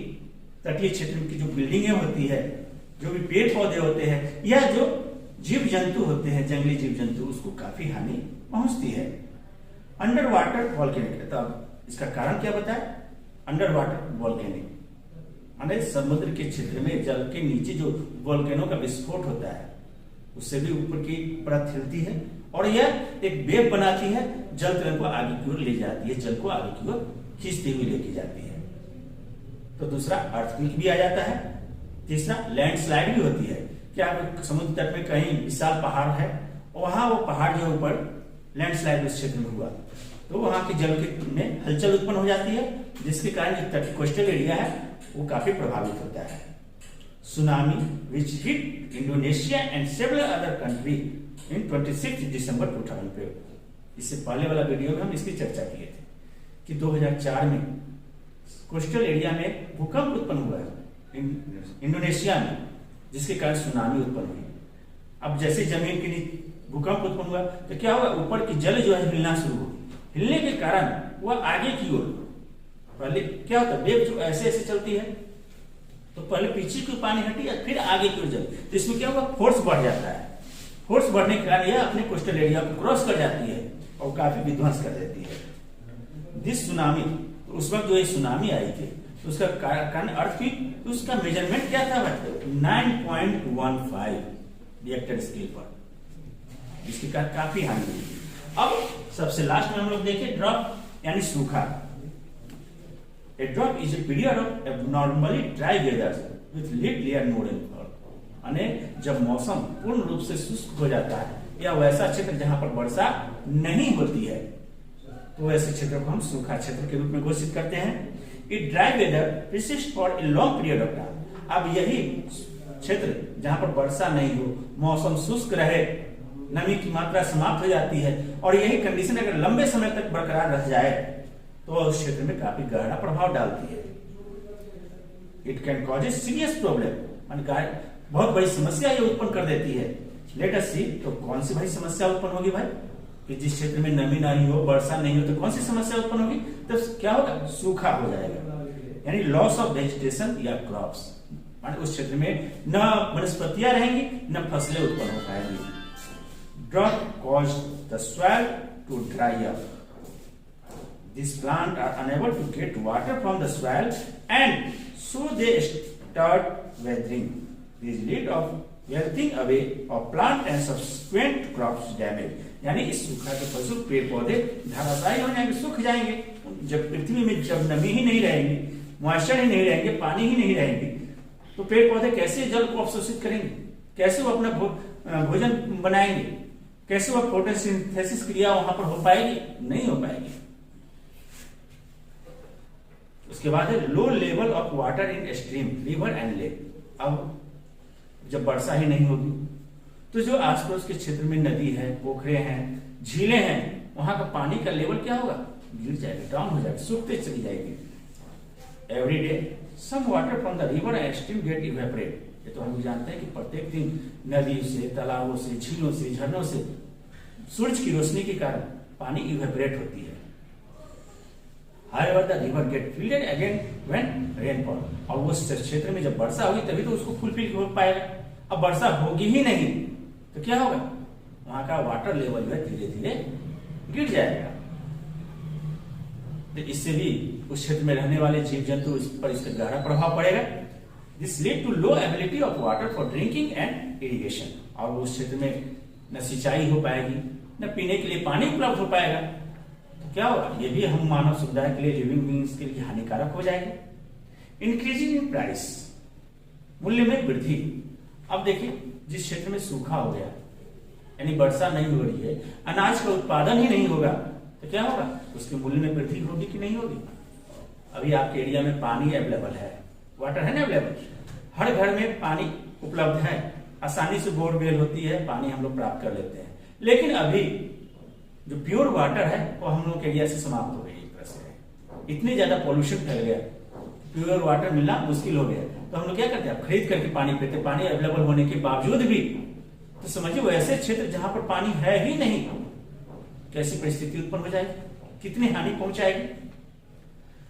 Speaker 1: तटीय क्षेत्र की जो बिल्डिंगें होती है, जो भी पेड़ पौधे होते हैं या जो जीव जंतु होते हैं, जंगली जीव जंतु, उसको काफी हानि पहुंचती है। अंडर वाटर वोल्केनिक, तो अब इसका कारण क्या बताए, अंडर वाटर वोल्केनिक माने समुद्र के क्षेत्र में जल के नीचे जो वोल्केनो का विस्फोट होता है उससे भी ऊपर की परत हिलती है और यह एक वेव बनाती है, जल तरंग को आगे की ओर ले जाती है, जल को आगे की ओर खींचती हुई लेके जाती है। तो दूसरा अर्थक्वेक भी आ जाता है। तीसरा लैंडस्लाइड भी होती है। क्या समुद्र तट में कहीं विशाल पहाड़ है और वहां वो पहाड़ जो ऊपर लैंडस्लाइड उस क्षेत्र में हुआ तो वहां के जल में हलचल उत्पन्न हो जाती है, जिसके कारण जो तटीय कोस्टल एरिया है वो काफी प्रभावित होता है। Tsunami which hit Indonesia and several other countries in 26 दिसंबर 2005। इससे पहले वाला वीडियो में हम इसकी चर्चा किए थे कि 2004 में कोस्टल एरिया में भूकंप उत्पन्न हुआ है इंडोनेशिया में, जिसके कारण सुनामी उत्पन्न हुई। अब जैसे जमीन के नीचे भूकंप उत्पन्न हुआ तो क्या हुआ, ऊपर की जल जो है हिलना शुरू हो, हिलने के कारण वह आगे की ओर, पहले क्या होता है वेव जो ऐसे ऐसे चलती है तो पहले पीछे की पानी हटी या फिर आगे की ओर जल, तो इसमें क्या हुआ, फोर्स बढ़ जाता है। फोर्स बढ़ने के कारण यह अपने कोस्टल एरिया को क्रॉस कर जाती है और काफी विध्वंस कर देती है। दिस सुनामी, तो उस वक्त जो ये सुनामी आई थी तो उसका कारण अर्थक्वेक, तो उसका मेजरमेंट क्या था भाई, 9.15 रिएक्टर स्केल पर, जिसके कारण काफी हानि हुई। अब सबसे लास्ट में हम लोग देखें ड्रॉप यानी सूखा। A drought is a period of abnormally dry weather with little layer no rainfall। यानी जब मौसम पूर्ण रूप से शुष्क हो जाता है या वैसा क्षेत्र जहां पर वर्षा नहीं होती है तो वैसे क्षेत्र को हम सूखा क्षेत्र के रूप में घोषित करते हैं। It dry weather persists for a long period of time। अब यही क्षेत्र जहां पर वर्षा नहीं हो, मौसम शुष्क रहे, नमी की मात्रा समाप्त हो जाती है और यही कंडीशन अगर लंबे समय तक बरकरार रह जाए तो उस क्षेत्र में काफी गहरा प्रभाव डालती है। It can cause a serious problem, बहुत बड़ी समस्या ये उत्पन्न कर देती है। लेट अस सी, तो कौन सी बड़ी समस्या उत्पन्न होगी भाई, कि जिस क्षेत्र में नमी नहीं हो, वर्षा नहीं हो, तो कौन सी समस्या उत्पन्न होगी, तो क्या होगा, सूखा हो जाएगा, यानी लॉस ऑफ वेजिटेशन या क्रॉप्स, उस क्षेत्र में न वनस्पतियां रहेंगी न फसलें उत्पन्न हो पाएंगी। Drought cause the soil to dry up. These plants are unable to get water from the soil and so they start withering. This lead of weathering away of plant and subsequent crops damage। यानी इस सूखा के फलस्वरूप पेड़ पौधे धराशायी हो जाएंगे, सूख जाएंगे। जब पृथ्वी में जब नमी ही नहीं रहेगी, मॉइस्चर ही नहीं रहेंगे, पानी ही नहीं रहेंगे, तो पेड़ पौधे कैसे जल को अवशोषित करेंगे, कैसे वो अपना भोजन बनाएंगे, कैसे वो फोटोसिंथेसिस क्रिया वहां पर हो पाएगी, नहीं हो पाएगी। उसके बाद है low level of water in stream, river and lake. अब जब वर्षा ही नहीं होगी तो जो आसपास के क्षेत्र में नदी है, पोखरे हैं, झीलें हैं, वहां का पानी का लेवल क्या होगा, गिर जाएगा, डाउन हो जाएगा, सूखते चली जाएगी। Every day some water from the river and stream get evaporate. ये तो हम जानते हैं कि प्रत्येक दिन नदी से, तालाबों से, झीलों से, झरनों से सूरज की रोशनी के कारण पानी इवेपोरेट होती है। However, the river get filled again when rainfall। और उस क्षेत्र में जब वर्षा होगी तभी तो उसको फुलफिल हो पाएगा। अब वर्षा होगी ही नहीं तो क्या होगा, वहां का वाटर लेवल जो है धीरे धीरे गिर जाएगा। तो इससे भी उस क्षेत्र में रहने वाले जीव जंतु इस पर इसका गहरा प्रभाव पड़ेगा। This lead to low ability of water for drinking and irrigation. और उस क्षेत्र में न सिंचाई हो पाएगी, न पीने के लिए पानी उपलब्ध हो पाएगा। क्या होगा, ये भी हम मानव समुदाय के लिए, लिविंग बीइंग्स के लिए हानिकारक हो जाएगा। इंक्रीजिंग इन प्राइस, मूल्य में वृद्धि। अब देखिए जिस क्षेत्र में सूखा हो गया यानी वर्षा नहीं हो रही है, अनाज का उत्पादन ही नहीं होगा तो क्या होगा, उसके मूल्य में वृद्धि होगी कि नहीं होगी। अभी आपके एरिया में पानी अवेलेबल है, वाटर है ना अवेलेबल, हर घर में पानी उपलब्ध है, आसानी से बोरवेल होती है, पानी हम लोग प्राप्त कर लेते हैं। लेकिन अभी जो प्योर वाटर है वो हम लोग के एरिया से समाप्त हो गई। एक तरह से इतनी ज्यादा पॉल्यूशन फैल गया, प्योर वाटर मिलना मुश्किल हो गया। तो हम लोग क्या करते हैं, खरीद करके पानी पीते। पानी अवेलेबल होने के बावजूद भी तो समझिए वो ऐसे क्षेत्र जहां पर पानी है ही नहीं, कैसी परिस्थिति उत्पन्न हो जाएगी, कितनी हानि पहुंचाएगी।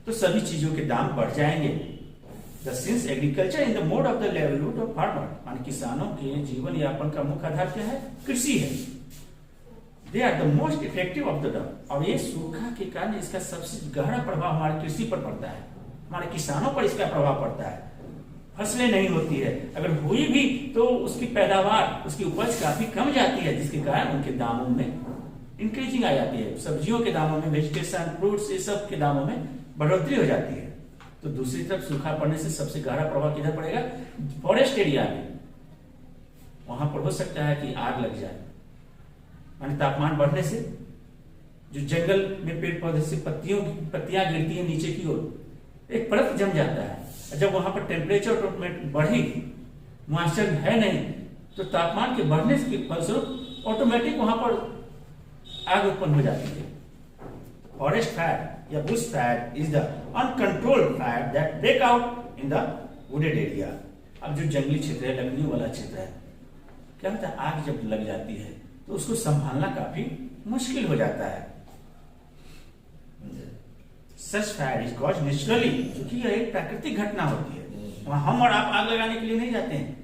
Speaker 1: तो सभी चीजों के दाम बढ़ जाएंगे। Since agriculture in the mode of the livelihood of farmer, मान किसानों के जीवन यापन का मुख्य आधार क्या है, कृषि है। They are the most effective of the drug. और ये सूखा के कारण इसका सबसे गहरा प्रभाव हमारे कृषि पर पड़ता है, हमारे किसानों पर इसका प्रभाव पड़ता है। फसलें नहीं होती है, अगर हुई भी तो उसकी पैदावार, उसकी उपज काफी कम जाती है, जिसके कारण उनके दामों में इंक्रीजिंग आ जाती है। सब्जियों के दामों में, वेजिटेशन, फ्रूट्स, ये सब के दामों में बढ़ोतरी हो जाती है। तो दूसरी तरफ सूखा पड़ने से सबसे गहरा प्रभाव किधर पड़ेगा, फॉरेस्ट एरिया में। वहां पर हो सकता है कि आग लग जाए, यानी तापमान बढ़ने से जो जंगल में पेड़ पौधे से पत्तियां गिरती है नीचे की ओर, एक परत जम जाता है। जब वहां पर टेम्परेचर बढ़ी, मॉइस्चर है नहीं, तो तापमान के बढ़ने के फलस्वरूप ऑटोमेटिक वहां पर आग उत्पन्न हो जाती है। फॉरेस्ट फायर या bush fire is the uncontrolled fire that break out in the wooded area. अब जो जंगली क्षेत्र है, लकड़ियों वाला क्षेत्र है, क्या होता है, आग जब लग जाती है तो उसको संभालना काफी मुश्किल हो जाता है। सच फायर इज कॉज नेचुरली, क्योंकि यह एक प्राकृतिक घटना होती है। वहां हम और आप आग लगाने के लिए नहीं जाते हैं,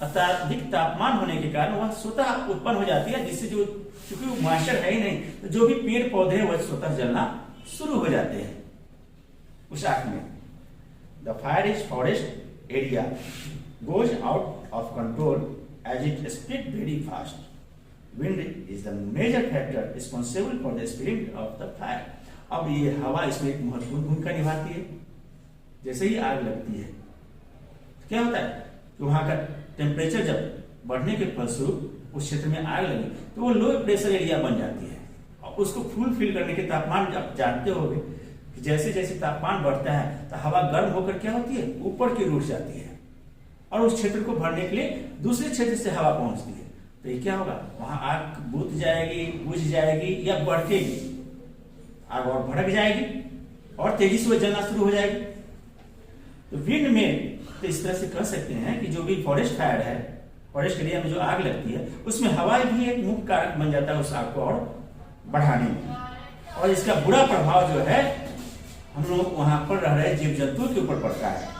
Speaker 1: अत्यधिक तापमान होने के कारण वह स्वतः उत्पन्न हो जाती है, जिससे जो क्योंकि मॉइस्चर है ही नहीं, तो जो भी पेड़ पौधे वह स्वतः जलना शुरू हो जाते हैं उस आग में। The fire is forest area goes out of control as it spread very fast. Wind is the major factor responsible for the spreading of the fire। अब ये हवा इसमें एक महत्वपूर्ण भूमिका निभाती है। जैसे ही आग लगती है क्या होता है कि वहां का टेम्परेचर जब बढ़ने के फलस्वरूप उस क्षेत्र में आग लगी तो वो लो प्रेशर एरिया बन जाती है। और उसको फुलफिल करने के तापमान आप जानते होंगे कि जैसे जैसे तापमान बढ़ता है तो हवा गर्म होकर क्या होती है, ऊपर की ओर जाती है और उस क्षेत्र को भरने के लिए दूसरे क्षेत्र से हवा पहुंचती है। तो ये क्या होगा, वहां आग बुझ जाएगी, बुझ जाएगी या बढ़ेगी, आग और भड़क जाएगी और तेजी से जलना शुरू हो जाएगी। तो विंड में तो इस तरह से कह सकते हैं कि जो भी फॉरेस्ट फायर है, फॉरेस्ट एरिया में जो आग लगती है उसमें हवा भी एक मुख्य कारक बन जाता है उस आग को और बढ़ाने में। और इसका बुरा प्रभाव जो है हम लोग वहां पर रह रहे जीव जंतुओं के ऊपर पड़ता है।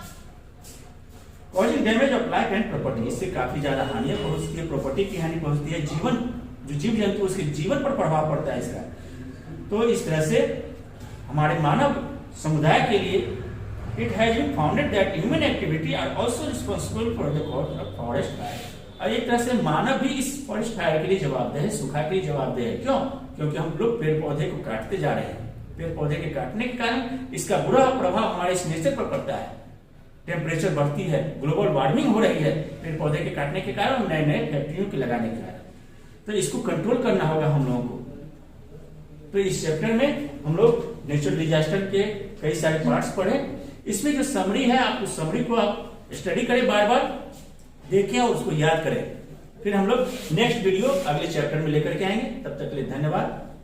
Speaker 1: Causing damage of life and property, इससे काफी ज्यादा हानियां पहुंचती है, प्रॉपर्टी की हानि पहुंचती है, जीवन जो जीव जंतु उसके जीवन पर प्रभाव पड़ता है इसका। तो इस तरह से हमारे मानव समुदाय के लिए it has been founded that human activity are also responsible for the cause of forest fire. और एक तरह से मानव भी इस फॉरेस्ट फायर के लिए जवाबदेह है, सूखा के लिए जवाबदेह है। क्यों? क्योंकि हम लोग पेड़ पौधे को काटते जा रहे हैं। पेड़ पौधे के काटने के कारण इसका बुरा प्रभाव हमारे इस नेचर पर पड़ता है। टेम्परेचर बढ़ती है, ग्लोबल वार्मिंग हो रही है पेड़ पौधे के काटने के कारण, नए नए फैक्ट्रियों के लगाने के कारण। तो इसको कंट्रोल करना होगा हम लोगों को। तो इस चैप्टर में हम लोग नेचुरल डिजास्टर के कई सारे पार्ट्स पढ़े। इसमें जो समरी है, आप उस समरी को आप स्टडी करें, बार बार देखें और उसको याद करें। फिर हम लोग नेक्स्ट वीडियो अगले चैप्टर में लेकर के आएंगे। तब तक के लिए धन्यवाद।